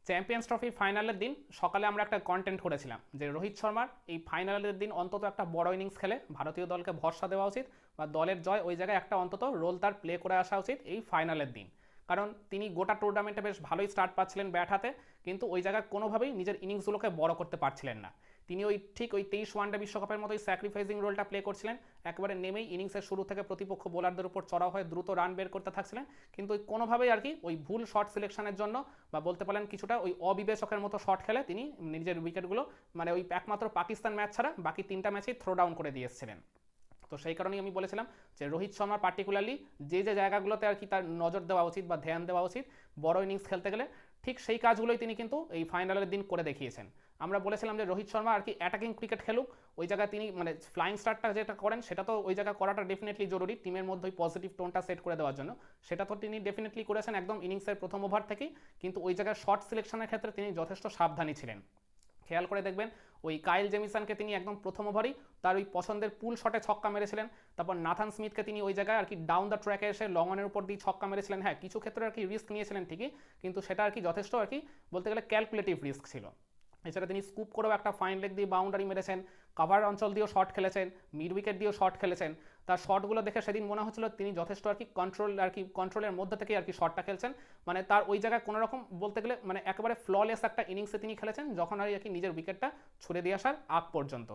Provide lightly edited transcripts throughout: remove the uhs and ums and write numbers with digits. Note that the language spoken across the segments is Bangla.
চ্যাম্পিয়ন্স ট্রফি ফাইনালের দিন সকালে আমরা একটা কন্টেন্ট করেছিলাম যে রোহিত শর্মার এই ফাইনালের দিন অন্তত একটা বড় ইনিংস খেলে ভারতীয় দলকে ভরসা দেওয়া উচিত বা দলের জয় ওই জায়গায় একটা অন্তত রোল তার প্লে করে আসা উচিত এই ফাইনালের দিন। কারণ তিনি গোটা টুর্নামেন্টে বেশ ভালোই স্টার্ট পাচ্ছিলেন ব্যাট হাতে, কিন্তু ওই জায়গায় কোনোভাবেই নিজের ইনিংসগুলোকে বড় করতে পারছিলেন না। তিনি ঠিক ওই 23 ওয়ানডে বিশ্বকাপের মতোই স্যাক্রিফাইসিং রোলটা প্লে করছিলেন। একেবারে নেমেই ইনিংসের শুরু থেকে প্রতিপক্ষ বোলারদের উপর চড়াও হয়ে দ্রুত রান বের করতে থাকছিলেন, কিন্তু ওই কোনোভাবেই ওই ভুল শট সিলেকশনের জন্য বা বলতে পারেন কিছুটা ওই অবিবেচকের মতো শট খেলে তিনি নিজের উইকেটগুলো ওই একমাত্র পাকিস্তান ম্যাচ ছাড়া বাকি 3টা ম্যাচেই থ্রো ডাউন করে দিয়ে এসেছিলেন। তো সেই কারণেই আমি বলেছিলাম যে রোহিত শর্মা পার্টিকুলারলি যে জায়গাগুলোতে তার নজর দেওয়া উচিত বা ধ্যান দেওয়া উচিত বড় ইনিংস খেলতে গেলে, ঠিক সেই কাজগুলোই তিনি কিন্তু এই ফাইনালের দিন করে দেখিয়েছেন। আমরা বলেছিলাম যে রোহিত শর্মা অ্যাটাকিং ক্রিকেট খেলুক, ওই জায়গায় তিনি ফ্লাইং স্টার্টটা যেটা করেন সেটা তো ওই জায়গায় করাটা ডেফিনেটলি জরুরি টিমের মধ্যে পজিটিভ টোনটা সেট করে দেওয়ার জন্য, সেটা তো তিনি ডেফিনেটলি করেছেন একদম ইনিংসের প্রথম ওভার থেকেই। কিন্তু ওই জায়গায় শর্ট সিলেকশনের ক্ষেত্রে তিনি যথেষ্ট সাবধানী ছিলেন। খেয়াল করে দেখবেন ওই কাইল জেমিসনকে তিনি একদম প্রথম ওভারই তার ওই পছন্দের পুল শটে ছক্কা মেরেছিলেন। তারপর নাথান স্মিথকে তিনি ওই জায়গায় ডাউন দ্য ট্র্যাকে এসে লং অনের উপর দিয়ে ছক্কা মেরেছিলেন। হ্যাঁ, কিছু ক্ষেত্রে রিস্ক নিয়েছিলেন ঠিকই, কিন্তু সেটা যথেষ্ট বলতে গেলে ক্যালকুলেটিভ রিস্ক ছিল। এছাড়া তিনি স্কুপ করেও একটা ফাইন লেগ দিয়ে বাউন্ডারি মেরেছেন, কাভার অঞ্চল দিয়েও শট খেলেছেন, মিড উইকেট দিয়েও শট খেলেছেন। তার শটগুলো দেখে সেদিন মনে হচ্ছিল তিনি যথেষ্ট কন্ট্রোলের মধ্যে থেকে শটটা খেলছেন। তার ওই জায়গায় কোনো রকম বলতে গেলে একেবারে ফ্ললেস একটা ইনিংসে তিনি খেলেছেন যখন নিজের উইকেটটা ছুড়ে দিয়ে আসার আগ পর্যন্ত।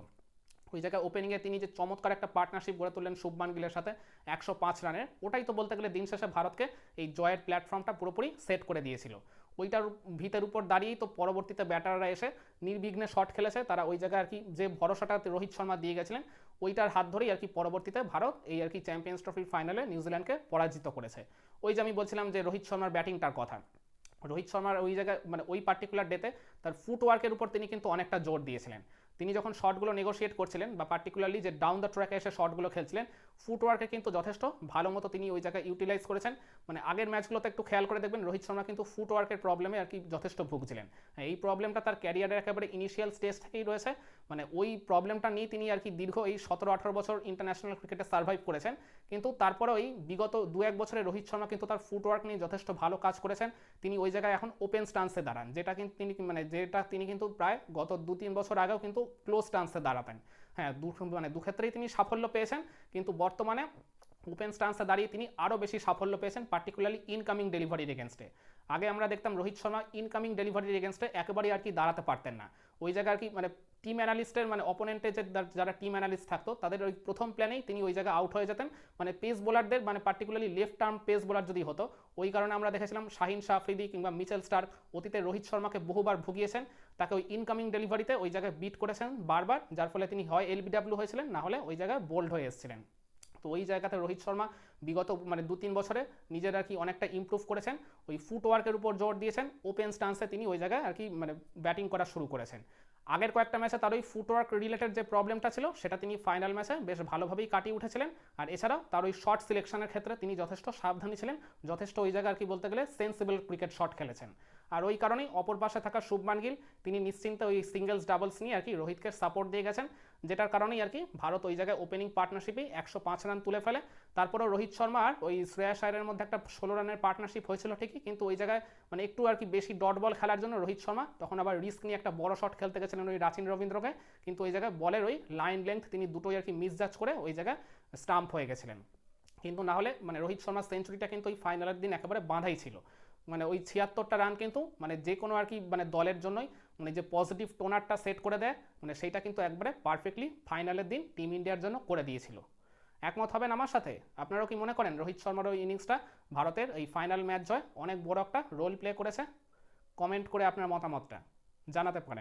ওই জায়গায় ওপেনিংয়ে তিনি যে চমৎকার একটা পার্টনারশিপ গড়ে তুললেন শুভমান গিলের সাথে 105 রানের, ওটাই তো বলতে গেলে দিন শেষে ভারতকে এই জয়ের প্ল্যাটফর্মটা পুরোপুরি সেট করে দিয়েছিল। ওইটার ভিতের উপর দাঁড়িয়েই তো পরবর্তীতে ব্যাটাররা এসে নির্বিঘ্নে শট খেলেছে। তারা ওই জায়গায় যে ভরসাটা রোহিত শর্মা দিয়ে গেছিলেন ওইটার হাত ধরেই পরবর্তীতে ভারত এই চ্যাম্পিয়ন্স ট্রফির ফাইনালে নিউজিল্যান্ডকে পরাজিত করেছে। ওই যে আমি বলছিলাম যে রোহিত শর্মার ব্যাটিংটার কথা, রোহিত শর্মার ওই জায়গায় ওই পার্টিকুলার ডেতে তার ফুটওয়ার্কের উপর তিনি কিন্তু অনেকটা জোর দিয়েছিলেন। তিনি যখন শটগুলো নেগোশিয়েট করছিলেন বা পার্টিকুলারলি যে ডাউন দ্য ট্র্যাকে এসে শটগুলো খেলছিলেন, ফুটওয়ার্কে কিন্তু যথেষ্ট ভালো মতো তিনি ওই জায়গায় ইউটিলাইজ করেছেন। আগের ম্যাচগুলোতে একটু খেয়াল করে দেখবেন রোহিত শর্মা কিন্তু ফুটওয়ার্কের প্রবলেমে যথেষ্ট ভুগছিলেন। এই প্রবলেমটা তার ক্যারিয়ারের একেবারে ইনিশিয়াল স্টেজ থেকেই রয়েছে। ওই প্রবলেমটা নিয়ে তিনি দীর্ঘ এই 17-18 বছর ইন্টারন্যাশনাল ক্রিকেটে সার্ভাইভ করেছেন। কিন্তু তারপরে ওই বিগত 2-1 বছরে রোহিত শর্মা কিন্তু তার ফুটওয়ার্ক নিয়ে যথেষ্ট ভালো কাজ করেছেন। তিনি ওই জায়গায় এখন ওপেন স্টান্সে দাঁড়ান, যেটা কিন্তু তিনি কিন্তু প্রায় গত 2-3 বছর আগেও কিন্তু ক্লোজ স্টান্সে দাঁড়াতেন। হ্যাঁ, দু ক্ষেত্রেই তিনি সাফল্য পেয়েছেন, কিন্তু বর্তমানে ওপেন স্টান্সে দাঁড়িয়ে তিনি আরও বেশি সাফল্য পেয়েছেন, পার্টিকুলারলি ইনকামিং ডেলিভারির এগেনস্টে। আগে আমরা দেখতাম রোহিত শর্মা ইনকামিং ডেলিভারির এগেনস্টে একেবারেই দাঁড়াতে পারতেন না। ওই জায়গায় টিম অ্যানালিস্টের অপোনেন্টে যারা টিম অ্যানালিস্ট থাকতো তাদের ওই প্রথম প্ল্যানেই তিনি ওই জায়গায় আউট হয়ে যেতেন। পেস বোলারদের particularly left arm pace bowler যদি হতো, ওই কারণে আমরা দেখেছিলাম শাহিন শাহ আফ্রিদি কিংবা মিচেল স্টার্ক অতীতে রোহিত শর্মাকে বহুবার ভুগিয়েছেন, তাকে ওই ইনকামিং ডেলিভারিতে ওই জায়গায় বিট করেছেন বারবার, যার ফলে তিনি হয় এলবিডব্লিউ হয়েছিলেন, না হলে ওই জায়গায় বোল্ড হয়ে এসেছিলেন। তো ওই জায়গাতে রোহিত শর্মা বিগত 2-3 বছরে নিজের অনেকটা ইমপ্রুভ করেছেন, ওই ফুটওয়ার্কের উপর জোর দিয়েছেন, ওপেন স্টান্সে তিনি ওই জায়গায় ব্যাটিং করা শুরু করেছেন। আগের কয়েকটা ম্যাচে তার ওই ফুটওয়ার্ক রিলেটেড যে প্রবলেমটা ছিল সেটা তিনি ফাইনাল ম্যাচে বেশ ভালোভাবেই কাটিয়ে উঠেছিলেন। আর এছাড়াও তার ওই শট সিলেকশনের ক্ষেত্রে তিনি যথেষ্ট সাবধানী ছিলেন, যথেষ্ট ওই জায়গায় বলতে গেলে সেন্সিবল ক্রিকেট শট খেলেছেন। আর ওই কারণেই অপর পাশে থাকা শুভমান গিল তিনি নিশ্চিন্তে ওই সিঙ্গেলস ডাবলস নিয়ে রোহিতকে সাপোর্ট দিয়ে গেছেন, যেটার কারণেই ভারত ওই জায়গায় ওপেনিং পার্টনারশিপেই 105 রান তুলে ফেলে। তারপরেও রোহিত শর্মা আর ওই শ্রেয়াস আয়ারের মধ্যে একটা 16 রানের পার্টনারশিপ হয়েছিল ঠিকই, কিন্তু ওই জায়গায় একটু বেশি ডট বল খেলার জন্য রোহিত শর্মা তখন আবার রিস্ক নিয়ে একটা বড় শট খেলতে গেছিলেন ওই রাচিন রবীন্দ্রকে, কিন্তু ওই জায়গায় বলের ওই লাইন লেন্থ তিনি দুটোই মিসজাজ করে ওই জায়গায় স্টাম্প হয়ে গেছিলেন। কিন্তু না হলে রোহিত শর্মার সেঞ্চুরিটা কিন্তু ওই ফাইনালের দিন একেবারে বাঁধাই ছিল। ওই 76টা রান কিন্তু যে কোনো দলের জন্যই যে পজিটিভ টোনারটা সেট করে দেয় সেইটা কিন্তু একবারে পারফেক্টলি ফাইনালের দিন টিম ইন্ডিয়ার জন্য করে দিয়েছিল। একমত হবেন আমার সাথে? আপনারাও কি মনে করেন রোহিত শর্মার ওই ইনিংসটা ভারতের এই ফাইনাল ম্যাচ জয় অনেক বড় একটা রোল প্লে করেছে? কমেন্ট করে আপনার মতামতটা জানাতে পারেন।